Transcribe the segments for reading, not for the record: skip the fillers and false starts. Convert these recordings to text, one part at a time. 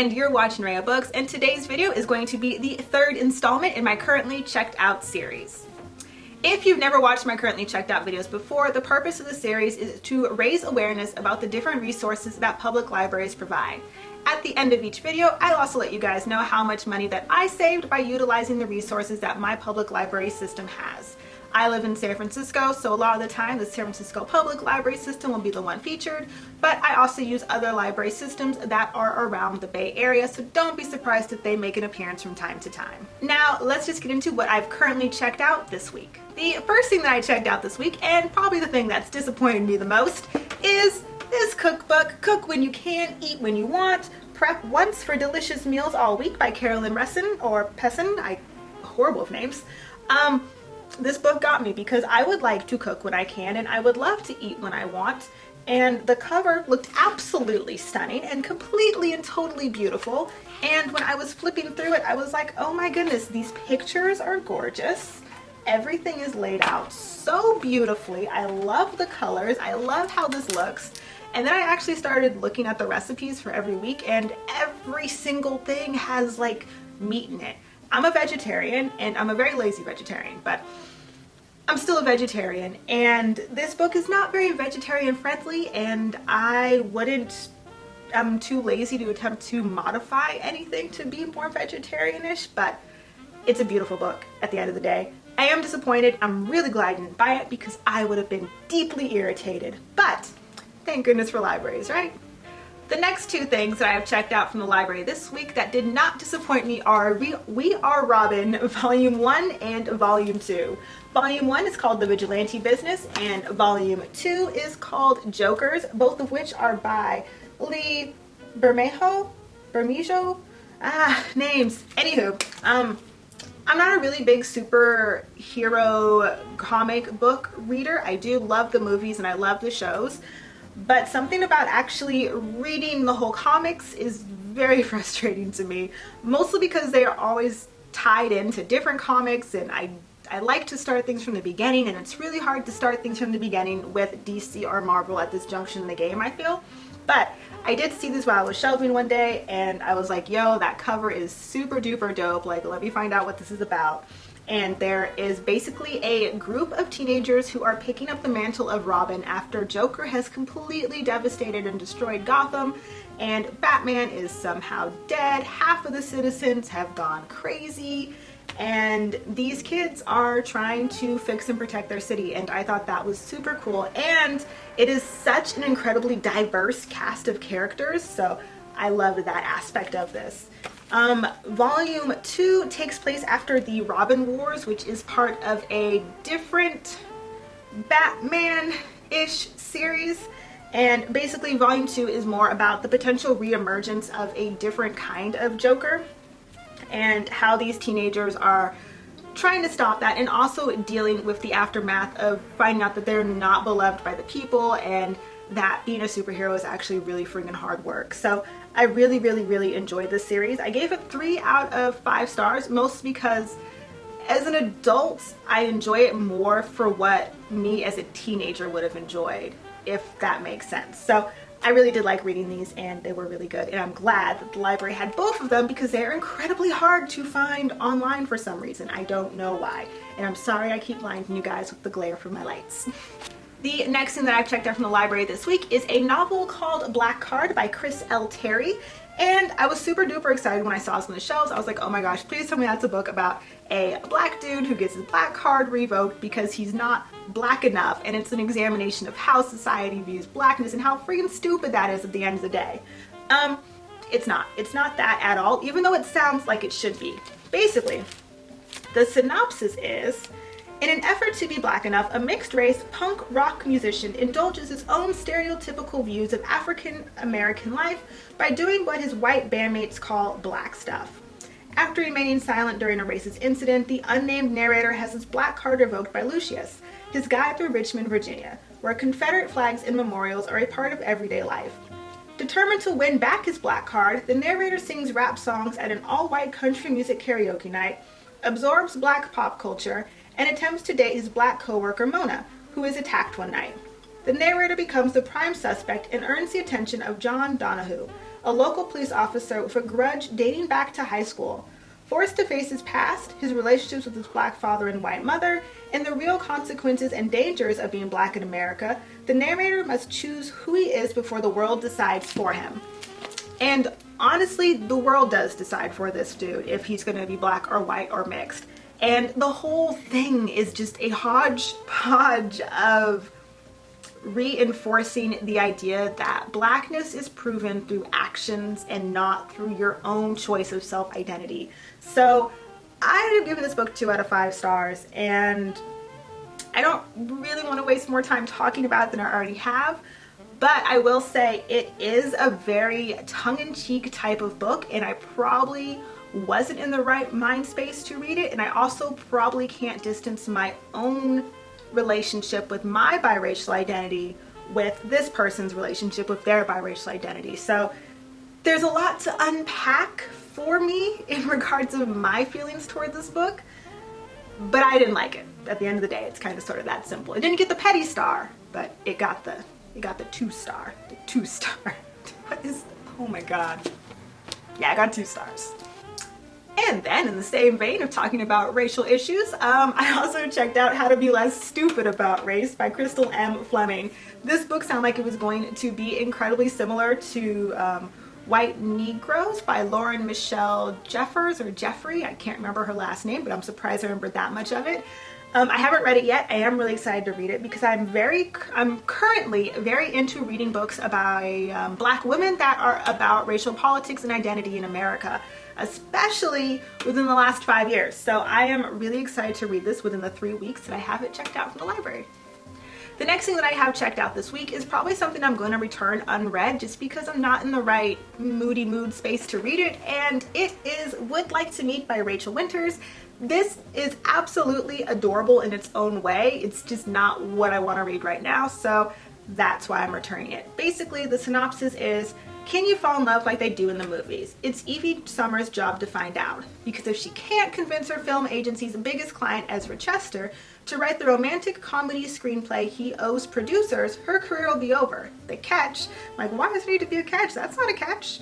and you're watching Rhea Books, and today's video is going to be the third installment in my currently checked out series. If you've never watched my currently checked out videos before, the purpose of the series is to raise awareness about the different resources that public libraries provide. At the end of each video, I'll also let you guys know how much money that I saved by utilizing the resources that my public library system has. I live in San Francisco, so a lot of the time the San Francisco public library system will be the one featured, but I also use other library systems that are around the Bay Area, so don't be surprised if they make an appearance from time to time. Now, let's just get into what I've currently checked out this week. The first thing that I checked out this week, and probably the thing that's disappointed me the most, is this cookbook, Cook When You Can, Eat When You Want, Prep Once for Delicious Meals All Week by Carolyn Ressin, or Pessin, horrible of names. This book got me because I would like to cook when I can and I would love to eat when I want, and the cover looked absolutely stunning and completely and totally beautiful, and when I was flipping through it I was like, oh my goodness, these pictures are gorgeous. Everything is laid out so beautifully. I love the colors. I love how this looks. And then I actually started looking at the recipes for every week, and every single thing has like meat in it. I'm a vegetarian, and I'm a very lazy vegetarian, but I'm still a vegetarian, and this book is not very vegetarian friendly, and I'm too lazy to attempt to modify anything to be more vegetarianish, but it's a beautiful book at the end of the day. I am disappointed. I'm really glad I didn't buy it because I would have been deeply irritated, but thank goodness for libraries, right? The next two things that I have checked out from the library this week that did not disappoint me are We Are Robin Volume 1 and Volume 2. Volume 1 is called The Vigilante Business, and Volume 2 is called Jokers, both of which are by Lee Bermejo? Names. Anywho, I'm not a really big superhero comic book reader. I do love the movies and I love the shows, but something about actually reading the whole comics is very frustrating to me, mostly because they are always tied into different comics, and I like to start things from the beginning, and it's really hard to start things from the beginning with DC or Marvel at this junction in the game, I feel. But I did see this while I was shelving one day, and I was like, yo, that cover is super duper dope, like let me find out what this is about. And there is basically a group of teenagers who are picking up the mantle of Robin after Joker has completely devastated and destroyed Gotham, and Batman is somehow dead. Half of the citizens have gone crazy, and these kids are trying to fix and protect their city, and I thought that was super cool. And it is such an incredibly diverse cast of characters, so I loved that aspect of this. Volume 2 takes place after the Robin Wars, which is part of a different Batman-ish series. And basically Volume 2 is more about the potential reemergence of a different kind of Joker and how these teenagers are trying to stop that, and also dealing with the aftermath of finding out that they're not beloved by the people and that being a superhero is actually really freaking hard work. So I really enjoyed this series. I gave it 3 out of 5 stars, mostly because as an adult I enjoy it more for what me as a teenager would have enjoyed, if that makes sense. So I really did like reading these, and they were really good, and I'm glad that the library had both of them because they're incredibly hard to find online for some reason. I don't know why, and I'm sorry I keep blinding you guys with the glare from my lights. The next thing that I've checked out from the library this week is a novel called Black Card by Chris L. Terry, and I was super duper excited when I saw this on the shelves. I was like, oh my gosh, please tell me that's a book about a black dude who gets his black card revoked because he's not black enough, and it's an examination of how society views blackness and how freaking stupid that is at the end of the day. It's not that at all, even though it sounds like it should be. Basically, the synopsis is, in an effort to be black enough, a mixed-race punk rock musician indulges his own stereotypical views of African American life by doing what his white bandmates call black stuff. After remaining silent during a racist incident, the unnamed narrator has his black card revoked by Lucius, his guide through Richmond, Virginia, where Confederate flags and memorials are a part of everyday life. Determined to win back his black card, the narrator sings rap songs at an all-white country music karaoke night, absorbs black pop culture, and attempts to date his black co-worker Mona, who is attacked one night. The narrator becomes the prime suspect and earns the attention of John Donahue, a local police officer with a grudge dating back to high school. Forced to face his past, his relationships with his black father and white mother, and the real consequences and dangers of being black in America, the narrator must choose who he is before the world decides for him. And honestly, the world does decide for this dude if he's going to be black or white or mixed. And the whole thing is just a hodgepodge of reinforcing the idea that blackness is proven through actions and not through your own choice of self-identity. So I have given this book 2 out of 5 stars, and I don't really want to waste more time talking about it than I already have, but I will say it is a very tongue-in-cheek type of book, and I probably wasn't in the right mind space to read it, and I also probably can't distance my own relationship with my biracial identity with this person's relationship with their biracial identity. So there's a lot to unpack for me in regards of my feelings toward this book, but I didn't like it. At the end of the day, it's kind of sort of that simple. It didn't get the petty star, but it got the 2 star. The 2 star. What is, oh my god. Yeah, I got 2 stars. And then, in the same vein of talking about racial issues, I also checked out How to Be Less Stupid About Race by Crystal M. Fleming. This book sounded like it was going to be incredibly similar to White Negroes by Lauren Michelle Jeffers, or Jeffrey. I can't remember her last name, but I'm surprised I remembered that much of it. I haven't read it yet. I am really excited to read it because I'm currently very into reading books about black women that are about racial politics and identity in America, especially within the last 5 years. So I am really excited to read this within the 3 weeks that I have it checked out from the library. The next thing that I have checked out this week is probably something I'm going to return unread just because I'm not in the right moody mood space to read it, and it is Would Like to Meet by Rachel Winters. This is absolutely adorable in its own way. It's just not what I want to read right now, so that's why I'm returning it. Basically, the synopsis is, can you fall in love like they do in the movies? It's Evie Summers' job to find out, because if she can't convince her film agency's biggest client, Ezra Chester, to write the romantic comedy screenplay he owes producers, her career will be over. The catch, like, why does it need to be a catch? That's not a catch.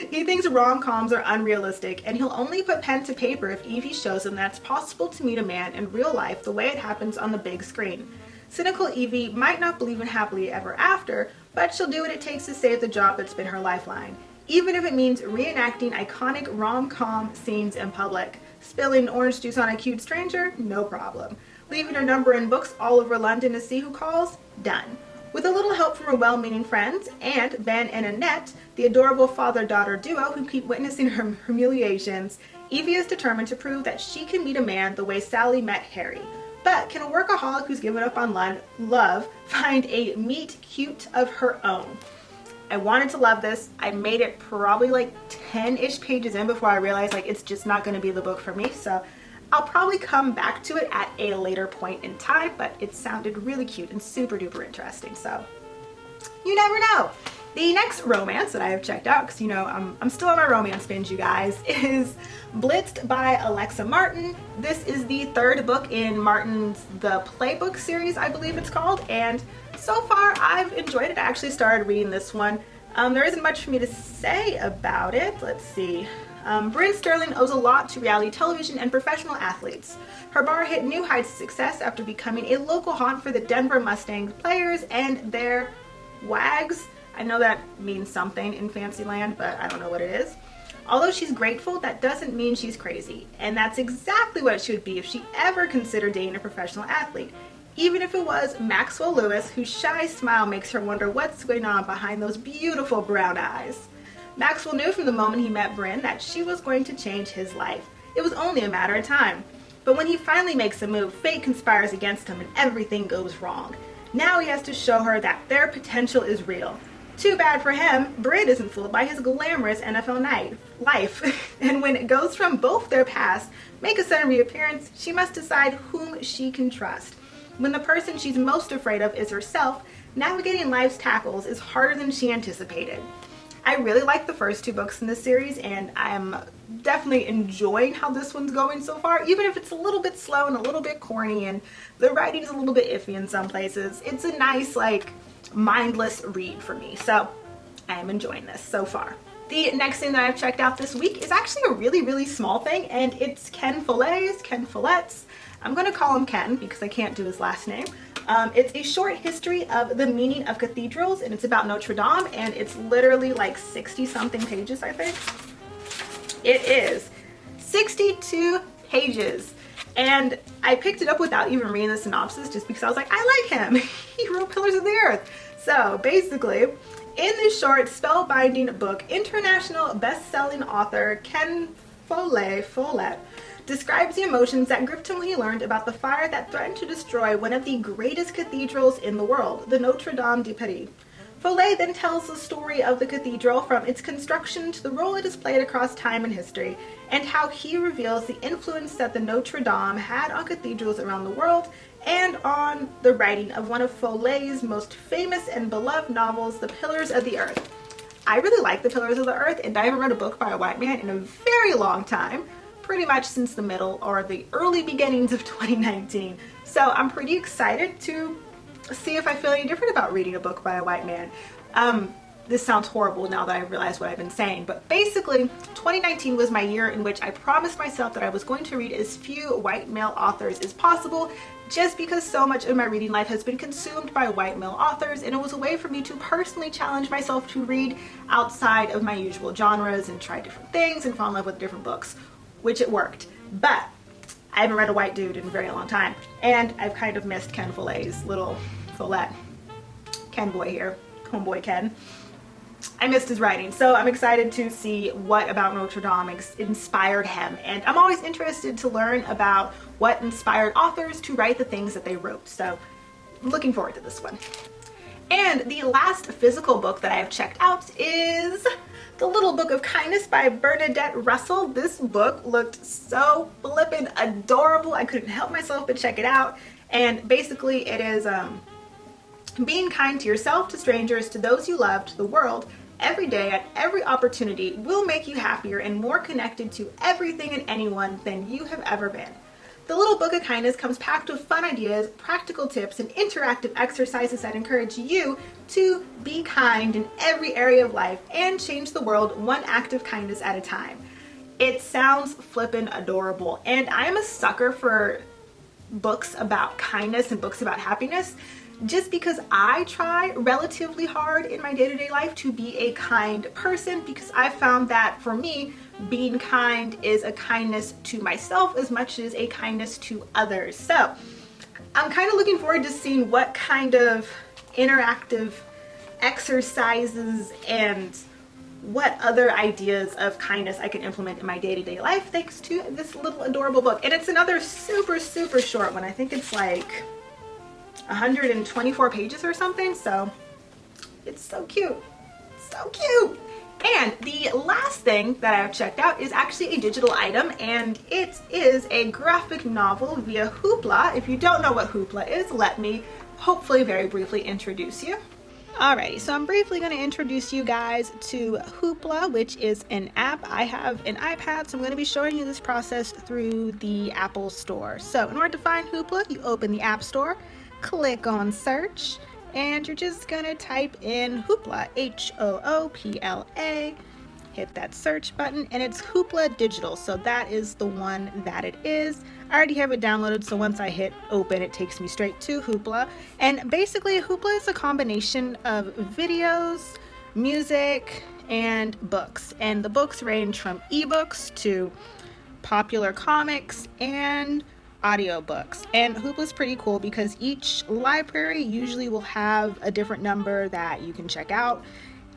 He thinks rom-coms are unrealistic, and he'll only put pen to paper if Evie shows him that it's possible to meet a man in real life the way it happens on the big screen. Cynical Evie might not believe in happily ever after, but she'll do what it takes to save the job that's been her lifeline, even if it means reenacting iconic rom-com scenes in public. Spilling orange juice on a cute stranger? No problem. Leaving her number in books all over London to see who calls? Done. With a little help from her well-meaning friends and Ben and Annette, the adorable father-daughter duo who keep witnessing her humiliations, Evie is determined to prove that she can meet a man the way Sally met Harry. But can a workaholic who's given up on love find a meet cute of her own? I wanted to love this. I made it probably like 10-ish pages in before I realized like it's just not going to be the book for me, so I'll probably come back to it at a later point in time, but it sounded really cute and super duper interesting, so you never know. The next romance that I have checked out, because you know I'm still on my romance binge, you guys, is Blitzed by Alexa Martin. This is the 3rd book in Martin's The Playbook series, I believe it's called, and so far I've enjoyed it. I actually started reading this one. There isn't much for me to say about it. Let's see. Bryn Sterling owes a lot to reality television and professional athletes. Her bar hit new heights of success after becoming a local haunt for the Denver Mustangs players and their wags. I know that means something in Fancyland, but I don't know what it is. Although she's grateful, that doesn't mean she's crazy. And that's exactly what it should be if she ever considered dating a professional athlete. Even if it was Maxwell Lewis, whose shy smile makes her wonder what's going on behind those beautiful brown eyes. Maxwell knew from the moment he met Bryn that she was going to change his life. It was only a matter of time. But when he finally makes a move, fate conspires against him and everything goes wrong. Now he has to show her that their potential is real. Too bad for him, Bryn isn't fooled by his glamorous NFL life. And when it goes from both their past make a sudden reappearance, she must decide whom she can trust. When the person she's most afraid of is herself, navigating life's tackles is harder than she anticipated. I really like the first 2 books in this series, and I'm definitely enjoying how this one's going so far, even if it's a little bit slow and a little bit corny and the writing's a little bit iffy in some places. It's a nice, like, mindless read for me. So I am enjoying this so far. The next thing that I've checked out this week is actually a really small thing, and it's Ken Follett's. I'm gonna call him Ken because I can't do his last name. It's a short history of the meaning of cathedrals, and it's about Notre Dame, and it's literally like 60 something pages, I think. It is 62 pages. And I picked it up without even reading the synopsis just because I was like, I like him. He wrote Pillars of the Earth. So basically, in this short spellbinding book, international best-selling author Ken Follett describes the emotions that gripped him when he learned about the fire that threatened to destroy one of the greatest cathedrals in the world, the Notre Dame de Paris. Follett then tells the story of the cathedral from its construction to the role it has played across time and history, and how he reveals the influence that the Notre Dame had on cathedrals around the world and on the writing of one of Follett's most famous and beloved novels, The Pillars of the Earth. I really like The Pillars of the Earth, and I haven't read a book by a white man in a very long time, pretty much since the middle or the early beginnings of 2019. So I'm pretty excited to see if I feel any different about reading a book by a white man. This sounds horrible now that I realize what I've been saying, but basically 2019 was my year in which I promised myself that I was going to read as few white male authors as possible, just because so much of my reading life has been consumed by white male authors, and it was a way for me to personally challenge myself to read outside of my usual genres and try different things and fall in love with different books, which it worked. But I haven't read a white dude in a very long time, and I've kind of missed Ken Follett's little Follett. Ken boy here, homeboy Ken. I missed his writing, so I'm excited to see what about Notre Dame inspired him, and I'm always interested to learn about what inspired authors to write the things that they wrote, so I'm looking forward to this one. And the last physical book that I have checked out is The Little Book of Kindness by Bernadette Russell. This book looked so flippin' adorable, I couldn't help myself but check it out, and basically it is being kind to yourself, to strangers, to those you love, to the world, every day at every opportunity will make you happier and more connected to everything and anyone than you have ever been. The Little Book of Kindness comes packed with fun ideas, practical tips, and interactive exercises that encourage you to be kind in every area of life and change the world one act of kindness at a time. It sounds flippin' adorable, and I'm a sucker for books about kindness and books about happiness, just because I try relatively hard in my day-to-day life to be a kind person, because I found that for me, being kind is a kindness to myself as much as a kindness to others. So I'm kind of looking forward to seeing what kind of interactive exercises and what other ideas of kindness I can implement in my day-to-day life thanks to this little adorable book. And it's another super short one. I think it's like 124 pages or something, so it's so cute. So cute. And the last thing that I've checked out is actually a digital item, and it is a graphic novel via Hoopla. If you don't know what Hoopla is, let me hopefully very briefly introduce you. Alrighty, so I'm briefly going to introduce you guys to Hoopla, which is an app. I have an iPad, so I'm going to be showing you this process through the Apple Store. So in order to find Hoopla, you open the App Store, click on search, and you're just gonna type in Hoopla, Hoopla, hit that search button, and it's Hoopla Digital, so that is the one that it is. I already have it downloaded, so once I hit open, it takes me straight to Hoopla. And basically, Hoopla is a combination of videos, music, and books. And the books range from ebooks to popular comics and audiobooks. And Hoopla's pretty cool because each library usually will have a different number that you can check out.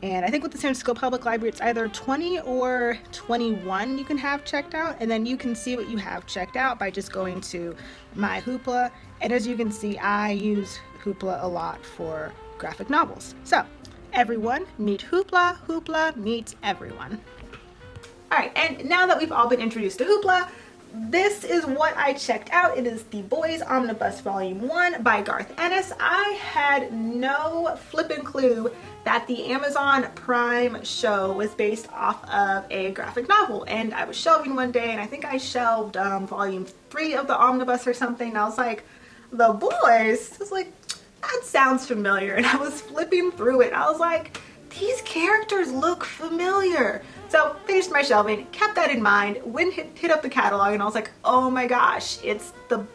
And I think with the San Francisco Public Library, it's either 20 or 21 you can have checked out. And then you can see what you have checked out by just going to My Hoopla. And as you can see, I use Hoopla a lot for graphic novels. So everyone meet Hoopla, Hoopla meets everyone. All right, and now that we've all been introduced to Hoopla, this is what I checked out. It is The Boys Omnibus Volume 1 by Garth Ennis. I had no flippin' clue that the Amazon Prime show was based off of a graphic novel, and I was shelving one day and I think I shelved volume 3 of the Omnibus or something, and I was like, The Boys? I was like, that sounds familiar, and I was flipping through it. I was like, these characters look familiar. So finished my shelving, kept that in mind, went hit up the catalog, and I was like, oh my gosh, it's the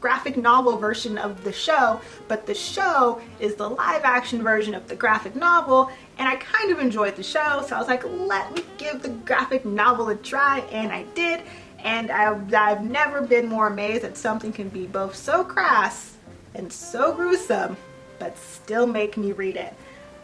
graphic novel version of the show, but the show is the live action version of the graphic novel, and I kind of enjoyed the show, so I was like, let me give the graphic novel a try, and I did, and I've never been more amazed that something can be both so crass and so gruesome, but still make me read it.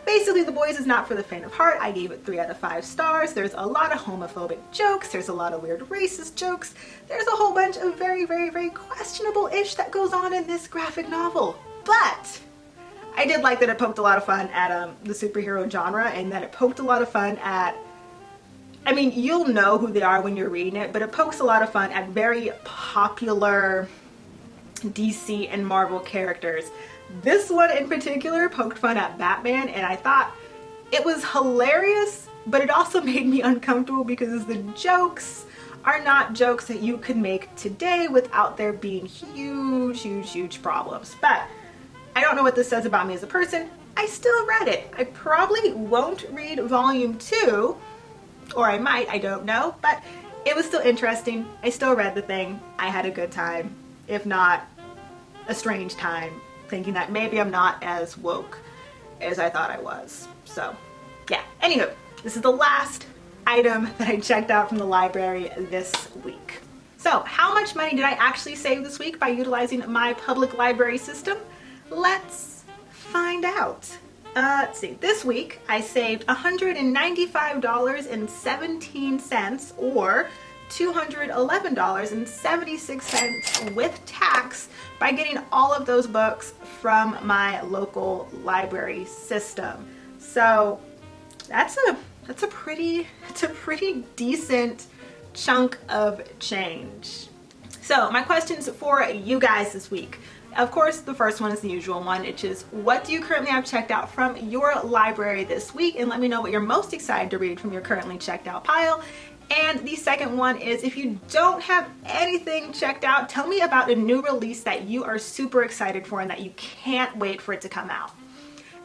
Basically, The Boys is not for the faint of heart. I gave it 3 out of 5 stars. There's a lot of homophobic jokes. There's a lot of weird racist jokes. There's a whole bunch of very, very, very questionable-ish that goes on in this graphic novel. But I did like that it poked a lot of fun at the superhero genre, and that it poked a lot of fun at, I mean, you'll know who they are when you're reading it, but it pokes a lot of fun at very popular DC and Marvel characters. This one in particular poked fun at Batman, and I thought it was hilarious, but it also made me uncomfortable because the jokes are not jokes that you could make today without there being huge, huge, huge problems. But I don't know what this says about me as a person. I still read it. I probably won't read volume 2, or I might, I don't know, but it was still interesting. I still read the thing. I had a good time, if not a strange time, thinking that maybe I'm not as woke as I thought I was. So yeah, anywho, this is the last item that I checked out from the library this week. So how much money did I actually save this week by utilizing my public library system? Let's find out. Let's see, this week I saved $195.17, or $211.76 with tax, by getting all of those books from my local library system. So that's a pretty decent chunk of change. So my questions for you guys this week. Of course, the first one is the usual one, which is, what do you currently have checked out from your library this week? And let me know what you're most excited to read from your currently checked out pile. And the second one is, if you don't have anything checked out, tell me about a new release that you are super excited for and that you can't wait for it to come out.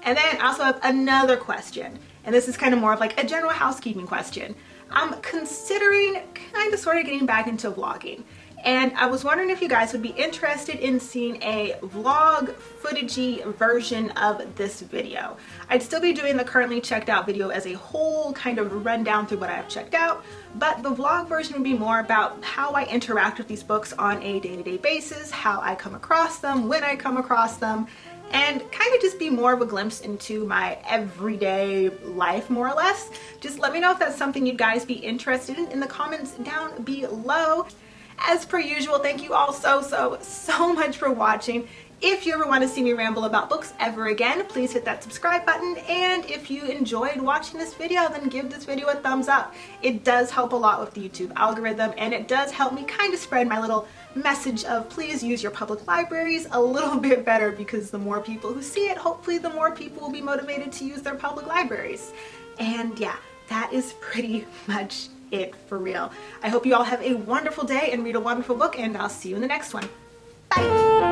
And then I also have another question, and this is kind of more of like a general housekeeping question. I'm considering kind of sort of getting back into vlogging. And I was wondering if you guys would be interested in seeing a vlog footagey version of this video. I'd still be doing the currently checked out video as a whole kind of rundown through what I have checked out, but the vlog version would be more about how I interact with these books on a day-to-day basis, how I come across them, when I come across them, and kind of just be more of a glimpse into my everyday life, more or less. Just let me know if that's something you'd guys be interested in the comments down below. As per usual, thank you all so much for watching. If you ever want to see me ramble about books ever again, please hit that subscribe button. And if you enjoyed watching this video, then give this video a thumbs up. It does help a lot with the YouTube algorithm, and it does help me kind of spread my little message of please use your public libraries a little bit better, because the more people who see it, hopefully the more people will be motivated to use their public libraries. And yeah, that is pretty much it for real. I hope you all have a wonderful day and read a wonderful book, and I'll see you in the next one. Bye!